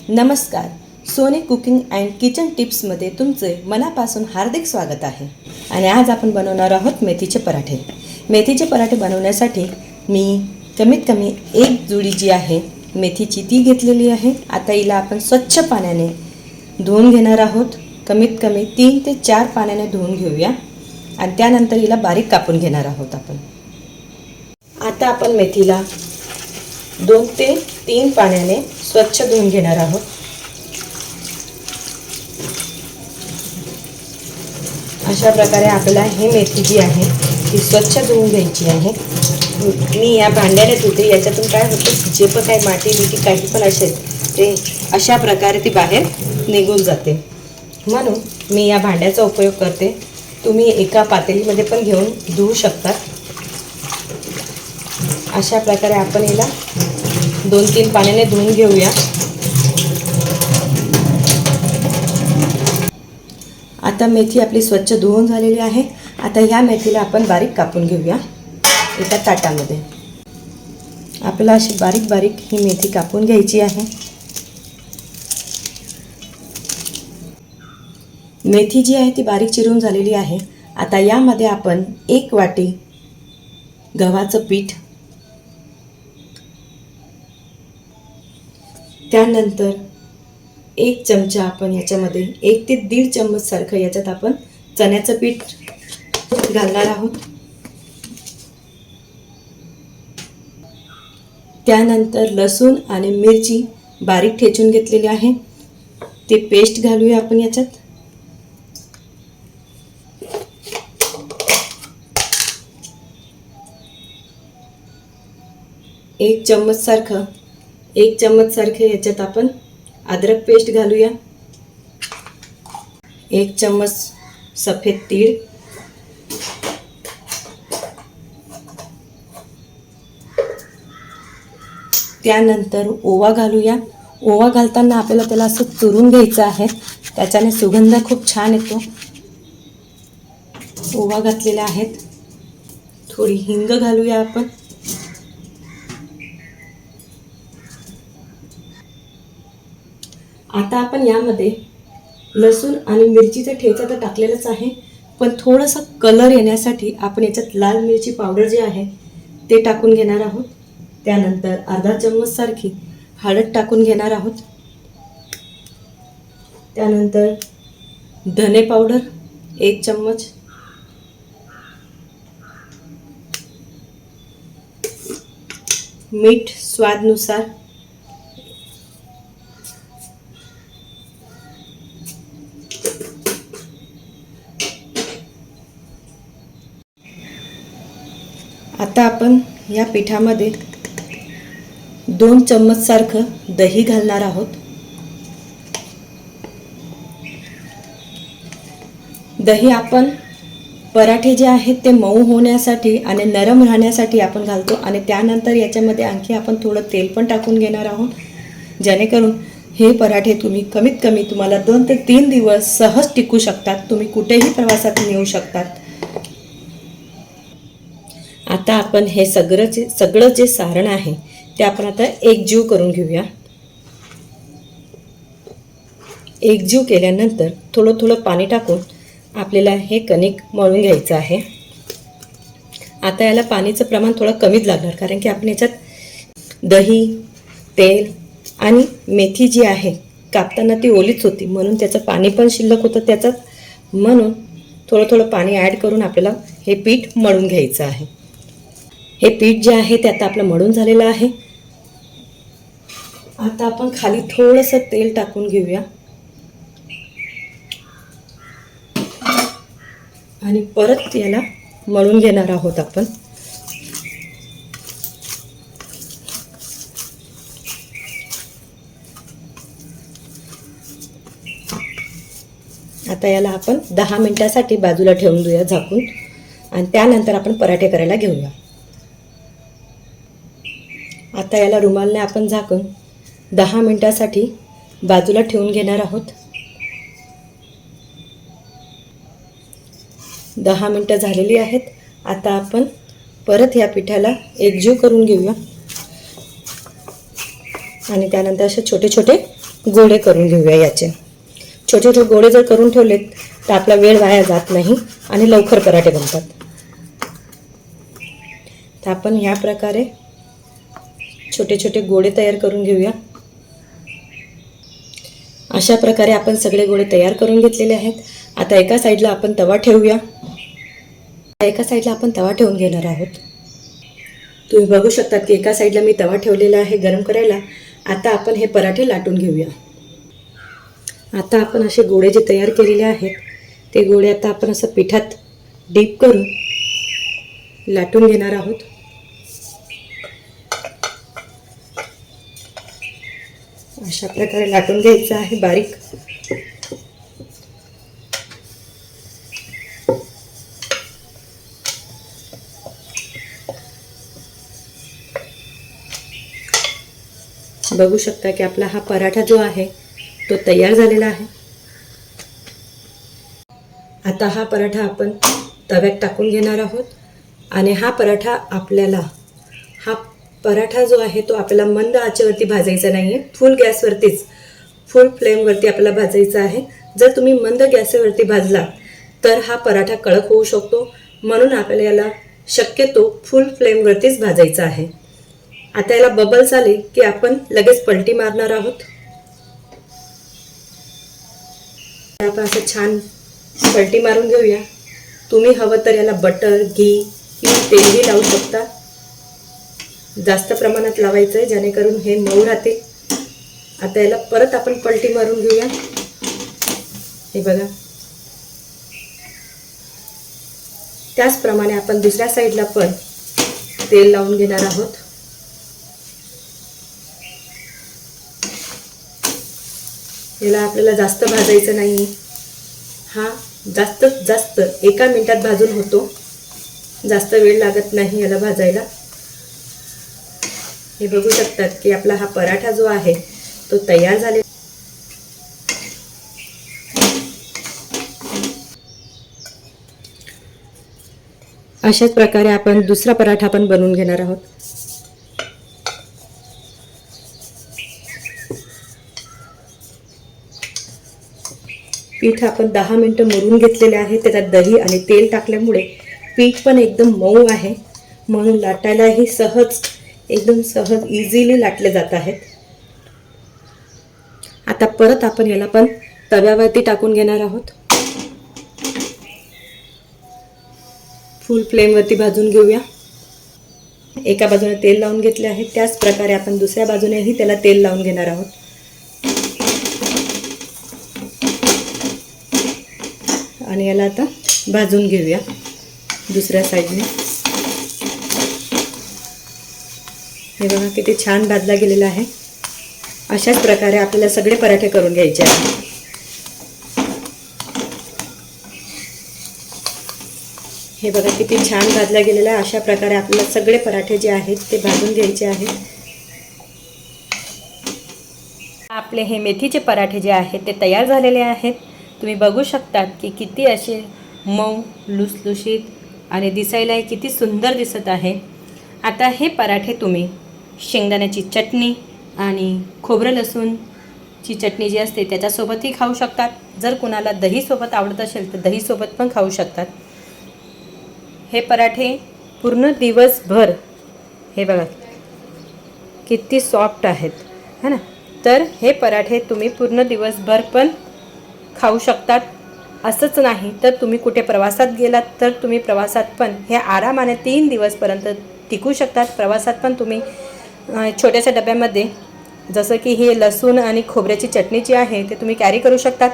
नमस्कार. Sony cooking and kitchen टिप्समध्ये तुमचे मनापासून हार्दिक स्वागत आहे. आणि आज आपण बनवणार आहोत मेथीचे पराठे. मेथीचे पराठे बनवण्यासाठी मी कमीत कमी एक जुडी जी आहे मेथीची ती घेतलेली आहे. आता हिला आपण स्वच्छ पाण्याने धुवून घेणार आहोत. कमीत कमी 3 ते 4 पाण्याने धुवून घेऊया आणि त्यानंतर हिला बारीक कापून घेणार आहोत आपण. आता आपण मेथीला 2 ते 3 पाण्याने स्वच्छ धुवून घेणार आहोत. अशा प्रकारे आपल्याला ही मेथी जी आहे ती स्वच्छ धुवून घ्यायची आहे. मी या भांड्याने धुते. याच्यातून काय होतं, जे पण काही माती बिटी काही पण असेल ते अशा प्रकारे ती बाहेर निघून जाते. म्हणून मी या भांड्याचा उपयोग करते. तुम्ही एका पातेलीमध्ये पण घेऊन धुवू शकता. अशा प्रकारे आपण हिला 2-3 पाण्याने धुवून घेऊया. आता मेथी आपली स्वच्छ धुवून झालेली आहे. आता ह्या मेथीला आपण बारीक कापून घेऊया एका ताटामध्ये. आपल्याला अशी बारीक बारीक ही मेथी कापून घ्यायची आहे. मेथी जी आहे ती बारीक चिरून झालेली आहे. आता यामध्ये आपण 1 वाटी गव्हाचं पीठ, त्यानंतर 1 चमचा आपण याच्यामध्ये 1 ते 1.5 चम्मच सारखं याच्यात आपण चण्याचं पीठ घालणार आहोत. त्यानंतर लसूण आणि मिरची बारीक ठेचून घेतलेली आहे ते पेस्ट घालूया आपण याच्यात. एक चम्मच सारखे याच्यात आपण अद्रक पेस्ट घालूया. 1 चम्मच सफेद तीळ, त्यानंतर ओवा घालूया. ओवा घालताना आपल्याला त्याला असं चुरून घ्यायचं आहे, त्याच्याने सुगंध खूप छान येतो. ओवा घातलेला आहेत. थोडी हिंग घालूया आपण. आता आपण यामध्ये लसूण आणि मिरचीचा ठेचा तर टाकलेलाच आहे, पण थोडासा कलर येण्यासाठी आपण याच्यात लाल मिरची पावडर जे आहे ते टाकून घेणार आहोत. त्यानंतर अर्धा चम्मच सारखी हळद टाकून घेणार आहोत. त्यानंतर धने पावडर 1 चम्मच, मीठ स्वादनुसार, आता आपण या पिठामध्ये 2 चम्मच सारखं दही घालणार आहोत. दही आपण पराठे जे आहेत ते मऊ होण्यासाठी आणि नरम राहण्यासाठी आपण घालतो. आणि त्यानंतर याच्यामध्ये आणखी आपण थोडं तेल पण टाकून घेणार आहोत, जेणेकरून हे पराठे तुम्ही कमीत कमी तुम्हाला 2 ते 3 दिवस सहज टिकू शकतात. तुम्ही कुठेही प्रवासात नेऊ शकतात. आता आपण हे सगळं जे सारण आहे ते आपण आता एकजीव करून घेऊया. एकजीव केल्यानंतर थोडं पाणी टाकून आपल्याला हे कणिक मळून घ्यायचं आहे. आता याला पाणीचं प्रमाण थोडं कमीच लागणार, कारण की आपण याच्यात दही, तेल आणि मेथी जी आहे कापताना ती ओलीच होती, म्हणून त्याचं पाणी पण शिल्लक होतं त्याच्यात. म्हणून थोडं पाणी ॲड करून आपल्याला हे पीठ मळून घ्यायचं आहे. हे पीठ जे आहे ते आता आपलं मळून झालेलं आहे. आता आपण खाली थोडंसं तेल टाकून घेऊया आणि परत याला मळून घेणार आहोत आपण. आता याला आपण 10 मिनिटासाठी बाजूला ठेवून देऊया झाकून, आणि त्यानंतर आपण पराठे करायला घेऊया. आता याला रुमालने आपण झाकून 10 मिनिटासाठी बाजूला ठेवून घेणार आहोत. 10 मिनिटं झालेली आहेत. आता आपण परत या पिठाला एकजीव करून घेऊया आणि त्यानंतर असे छोटे छोटे गोळे करून घेऊया याचे. छोटे छोटे गोळे जर करून ठेवलेत तर आपला वेळ वाया जात नाही आणि लवकर पराठे बनतात. तर आपण ह्या प्रकारे छोटे छोटे गोळे तयार करून घेऊया. अशा प्रकारे आपण सगळे गोळे तयार करून घेतलेले आहेत. आता एका साईडला आपण तवा ठेवूया. एका साईडला आपण तवा ठेवून घेणार आहोत. तुम्ही बघू शकता की एका साईडला मी तवा ठेवलेला आहे गरम करायला. आता आपण हे पराठे लाटून घेऊया. आता आपण असे गोळे जे तयार केलेले आहेत ते गोळे आता आपण असं पिठात डीप करून लाटून घेणार आहोत. अशा प्रकारे लाटून घ्यायचं आहे बारीक. बघू शकता की आपला हा पराठा जो आहे तो तयार झालेला आहे. आता हा पराठा आपण तव्यात टाकून घेणार आहोत आणि हा पराठा जो आहे तो आपल्याला मंद आचेवरती भाजायचा नाही आहे. फुल गॅसवरतीच, फुल फ्लेमवरती आपल्याला भाजायचा आहे. जर तुम्ही मंद गॅसवरती भाजला तर हा पराठा कडक होऊ शकतो, म्हणून आपल्याला याला शक्यतो फुल फ्लेमवरतीच भाजायचा आहे. आता याला बबल्स आले की आपण लगेच पलटी मारणार आहोत. आपण असं छान पलटी मारून घेऊया. तुम्ही हवं तर याला बटर, घी किंवा तेलही लावू शकता. जास्त प्रमाणात लावायचं आहे जेणेकरून हे मऊ राहतील. आता याला परत आपण पलटी मारून घेऊया. हे बघा, त्याचप्रमाणे आपण दुसऱ्या साईडला पण तेल लावून घेणार आहोत. याला आपल्याला जास्त भाजायचं नाही. हा जास्तीत जास्त 1 मिनिटात भाजून होतो. जास्त वेळ लागत नाही याला भाजायला. हे बघू शकतात की आपला हा पराठा जो आहे तो तयार झालेला. अशाच प्रकारे आपण दुसरा पराठा पण बनवून घेणार आहोत. पीठ आपण 10 मिनिटं मुरून घेतलेले आहे. त्याच्यात दही आणि तेल टाकल्यामुळे पीठ पण एकदम मऊ आहे, म्हणून लाटायलाही एकदम सहज इझिली लाटले जात आहेत. आता परत आपण याला पण तव्यावरती टाकून घेणार आहोत. फुल फ्लेमवरती भाजून घेऊया. एका बाजूने तेल लावून घेतले आहे, त्याच प्रकारे आपण दुसऱ्या बाजूनेही त्याला तेल लावून घेणार आहोत. आणि याला आता भाजून घेऊया दुसऱ्या साईडने. हे बघा किती छान भाजला गेलेला आहे. अशाच प्रकारे आपल्याला सगळे पराठे करून घ्यायचे आहेत. हे बघा किती छान भाजला गेलेला आहे. अशा प्रकारे आपल्याला सगळे पराठे जे आहेत ते भाजून घ्यायचे आहेत. आपले हे मेथीचे पराठे जे आहेत ते तयार झालेले आहेत. तुम्ही बघू शकतात की किती असे मऊ, लुसलुशीत आणि दिसायलाही किती सुंदर दिसत आहे. आता हे पराठे तुम्ही शेंगदाण्याची चटणी आणि खोबरं लसूणची चटणी जी असते त्याच्यासोबतही खाऊ शकतात. जर कोणाला दहीसोबत आवडत असेल तर दहीसोबत पण खाऊ शकतात. हे पराठे पूर्ण दिवसभर, हे बघा किती सॉफ्ट आहेत, है ना. तर हे पराठे तुम्ही पूर्ण दिवसभर पण खाऊ शकतात. असंच नाही तर तुम्ही कुठे प्रवासात गेलात तर तुम्ही प्रवासात पण हे आरामाने 3 दिवसपर्यंत टिकू शकतात. प्रवासात पण तुम्ही छोट्याशा डब्यामध्ये, जसं की हे लसूण आणि खोबऱ्याची चटणी जी आहे ते तुम्ही कॅरी करू शकतात.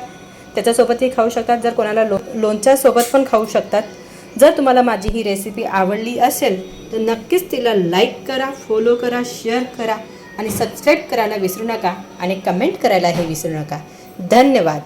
त्याच्यासोबतही खाऊ शकतात. जर कोणाला लोणच्यासोबत पण खाऊ शकतात. जर तुम्हाला माझी ही रेसिपी आवडली असेल तर नक्कीच तिला लाईक करा, फॉलो करा, शेअर करा आणि सबस्क्राईब करायला विसरू नका आणि कमेंट करायलाही विसरू नका. धन्यवाद.